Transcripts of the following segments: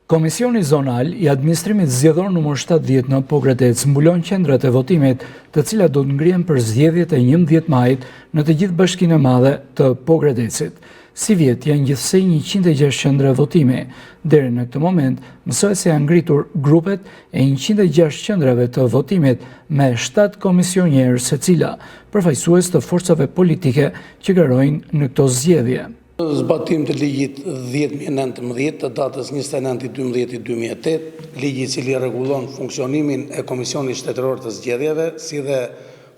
Komisioni Zonal i Administrimit Zgjedhor numër 70 në Pogradec mbulon qendrat e votimit, të cilat do të ngrihen për zgjedhjet e 11 majit në të gjithë Bashkinë e Madhe të Pogradecit. Si vjet janë gjithsej 106 qendra votimi. Deri në këtë moment, mësohet se janë ngritur grupet e 106 qendrave të votimit me 7 komisionierë secila, përfaqësues të forcave politike që garojnë në këto zgjedhje. Zbatim të ligjit 10.019 të datës 29.12.2008, ligji i cili rregullon funksionimin e Komisionit Shtetëror të Zgjedhjeve, si dhe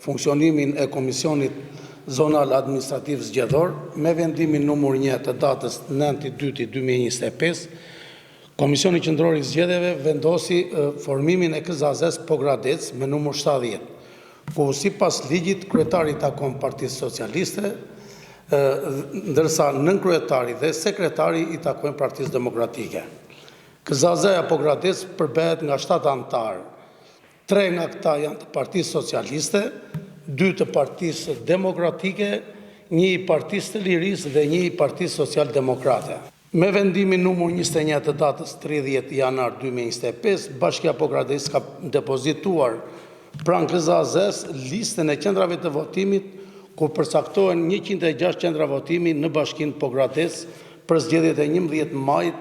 funksionimin e Komisionit Zonal Administrativ Zgjedhor, me vendimin numër 1 të datës 9.2.2025, Komisioni Qendror i Zgjedhjeve vendosi formimin e KZAZ Pogradec me numër 70, ku sipas ligjit kryetari takon Partisë Socialiste, ndërsa nënkryetari dhe sekretari i takojnë Partisë Demokratike. KZAZ-ja Pogradec përbehet nga 7 anëtar. 3 nga këta janë të Partisë Socialiste, 2 të Partisë Demokratike, 1 i Partisë të Lirisë dhe 1 i Partisë Social-Demokrate. Me vendimin numër 21 të datës 30 janar 2025, Bashkia Pogradec ka depozituar pranë KZAZ-s listën e qendrave të votimit, ku përcaktohen 106 qendra votimi në Bashkinë Pogradec për zgjedhjet e 11 majit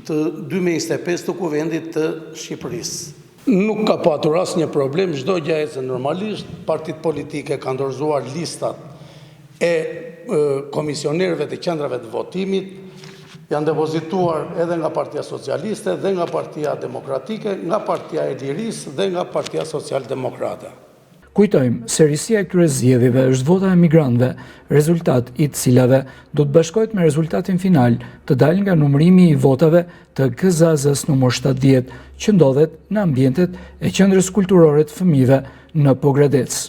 të 2025 të Kuvendit të Shqipërisë. Nuk ka patur asnjë problem, çdo gjë ecën normalisht, partitë politike kanë dorëzuar listat e komisionerëve të qendrave të votimit, janë depozituar edhe nga Partia Socialiste dhe nga Partia Demokratike, nga Partia e Lirisë dhe nga Partia Social-Demokrate. Kujtojmë, se risia e këtyre zgjedhjeve është vota e migrantëve, rezultat i të cilave do të bashkohet me rezultatin final të dalë nga numërimi i votave të KZAZ-s numër 70 që ndodhet në ambientet e qendrës kulturore të fëmijëve në Pogradec.